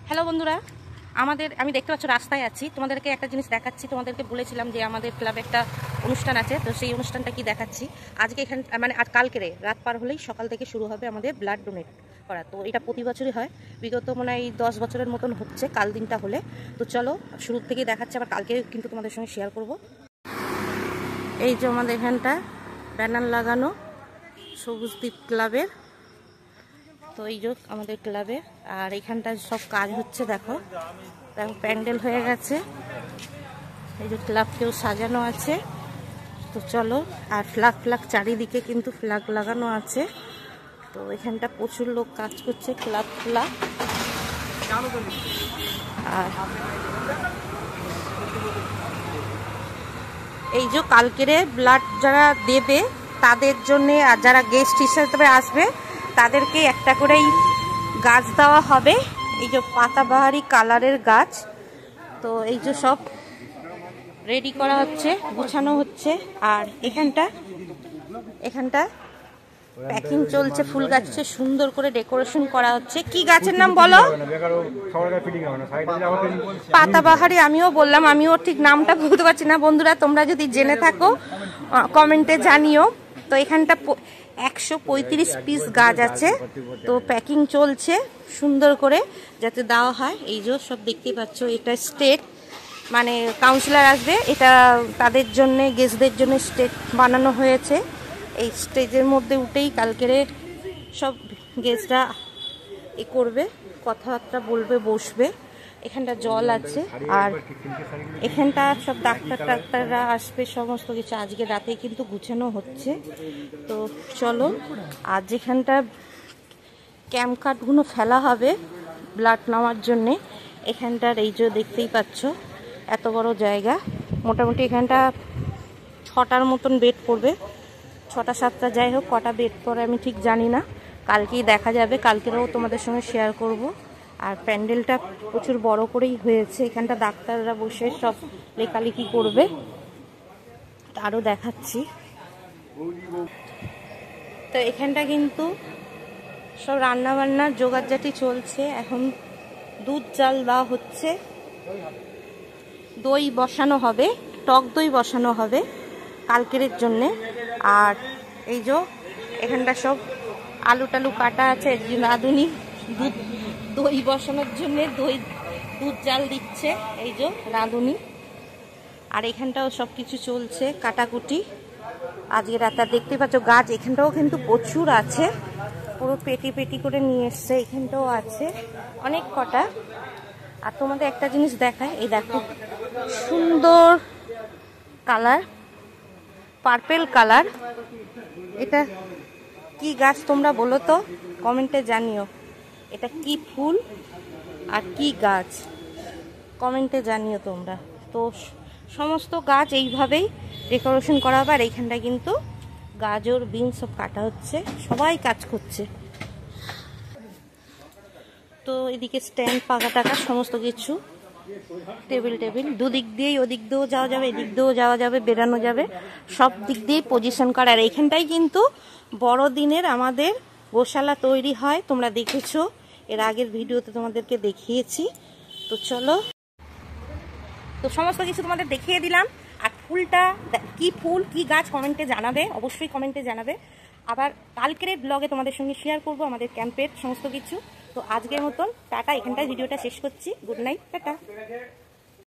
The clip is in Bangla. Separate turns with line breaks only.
হ্যালো বন্ধুরা, আমি দেখতে পাচ্ছ রাস্তায় আছি। তোমাদেরকে একটা জিনিস দেখাচ্ছি। তোমাদেরকে বলেছিলাম যে আমাদের ক্লাবে একটা অনুষ্ঠান আছে, তো সেই অনুষ্ঠানটা কি দেখাচ্ছি। আজকে এখানে আজ কালকেরে রাত পার হলেই সকাল থেকে শুরু হবে আমাদের ব্লাড ডোনেট করা। তো এটা প্রতি বছরই হয়, বিগত মনে হয় 10 বছরের মতন হচ্ছে কাল দিনটা হলে। তো চলো শুরু থেকেই দেখাচ্ছি, আবার কালকে কিন্তু তোমাদের সঙ্গে শেয়ার করব। এই যে আমাদের এখানটা ব্যানার লাগানো সবুজদ্বীপ ক্লাবের, তো এই যে আমাদের ক্লাবে। আর এখানটা সব কাজ হচ্ছে, দেখো প্যান্ডেল হয়ে গেছে। এই যে ক্লাবকেও সাজানো আছে। তো চলো, আর ফ্ল্যাগ চারিদিকে কিন্তু ফ্ল্যাগ লাগানো আছে। তো এখানটা প্রচুর লোক কাজ করছে ক্লাব। আর এই যে কালকেরে ব্লাড যারা দেবে তাদের জন্য, আর যারা গেস্ট হিসেবে আসবে তাদেরকে একটা করেই গাছ দেওয়া হবে। এই যে পাতাবাহারি কালারের গাছ। তো এই যে সব রেডি করা হচ্ছে, গুছানো হচ্ছে। আর এখানটা প্যাকিং চলছে, ফুল গাছে সুন্দর করে ডেকোরেশন করা হচ্ছে। কি গাছের নাম বলো? পাতাবাহারি। আমিও বললাম, আমিও ঠিক নামটা বলতে পারছি না। বন্ধুরা তোমরা যদি জেনে থাকো কমেন্টে জানিও। তো এখানটা 135 পিস গাছ আছে। তো প্যাকিং চলছে সুন্দর করে যাতে দেওয়া হয়। এই যে সব দেখতেই পাচ্ছ, এটা স্টেট মানে কাউন্সিলর আসবে, এটা তাদের জন্য গেস্টদের জন্য স্টেজ বানানো হয়েছে। এই স্টেজের মধ্যে উঠেই কালকেরে সব গেস্টরা করবে, কথাবার্তা বলবে, বসবে। এখানটা জল আছে। আর এখানটা সব ডাক্তাররা আসবে, সমস্ত কিছু আজকে রাতে কিন্তু গুছানো হচ্ছে। তো চলো, আর যেখানটা ক্যাম্প কার্ডগুলো ফেলা হবে ব্লাড নেওয়ার জন্যে, এখানটার এই যে দেখতেই পাচ্ছ এত বড় জায়গা। মোটামুটি এখানটা 6টার মতন বেড পড়বে, 6টা 7টা, যাই হোক কটা বেড পড়ে আমি ঠিক জানি না। কালকেই দেখা যাবে, কালকেরও তোমাদের সঙ্গে শেয়ার করব। আর প্যান্ডেলটা প্রচুর বড় করেই হয়েছে। এখানটা ডাক্তাররা বসে সব লেখালেখি করবে, আরও দেখাচ্ছি। তো এখানটা কিন্তু সব রান্নাবান্নার জোগাড়জাটি চলছে। এখন দুধ জাল দেওয়া হচ্ছে, দই বসানো হবে, টক দই বসানো হবে কালকের জন্যে। আর এই যে এখানটা সব আলু টালু কাটা আছে। রাঁধুনি দই বসানোর জন্য দুধ জাল দিচ্ছে, এই যে রাঁধুনি। আর এখানটাও সব কিছু চলছে, কাটাকুটি আজকে রাতে। দেখতে পাচ্ছ গাছ এখানটাও কিন্তু প্রচুর আছে, পুরো পেটি করে নিয়ে এসছে। এখানটাও আছে অনেক কটা। আর তোমাদের একটা জিনিস দেখায়, এই দেখো সুন্দর কালার, পার্পেল কালার। এটা কি গাছ তোমরা বলো তো, কমেন্টে জানিও। এটা কি ফুল আর কি গাছ কমেন্টে জানিও তোমরা। তো সমস্ত গাছ এইভাবেই ডেকোরেশন করা হবে। আর এইখানটা কিন্তু গাজর বিনস সব কাটা হচ্ছে, সবাই কাজ করছে। তো এদিকে স্ট্যান্ড, পাকা টাকা সমস্ত কিছু, টেবিল দুদিক দিয়েই, ওদিক দিয়েও যাওয়া যাবে, এদিক দিয়েও যাওয়া যাবে, বেরানো যাবে, সব দিক দিয়েই পজিশন করা। আর এইখানটাই কিন্তু বড়দিনের আমাদের গোশালা তৈরি হয়, তোমরা দেখেছো এর আগের ভিডিওতে তোমাদেরকে দেখিয়েছি। তো চলো, তো সমস্ত কিছু তোমাদের দেখিয়ে দিলাম। আর ফুলটা কি ফুল কি গাছ কমেন্টে জানাবে, অবশ্যই কমেন্টে জানাবে। আবার কালকের ব্লগে তোমাদের সঙ্গে শেয়ার করব আমাদের ক্যাম্পের সমস্ত কিছু। তো আজকের মতন টাটা, এখানটায় ভিডিওটা শেষ করছি। Good night, tata.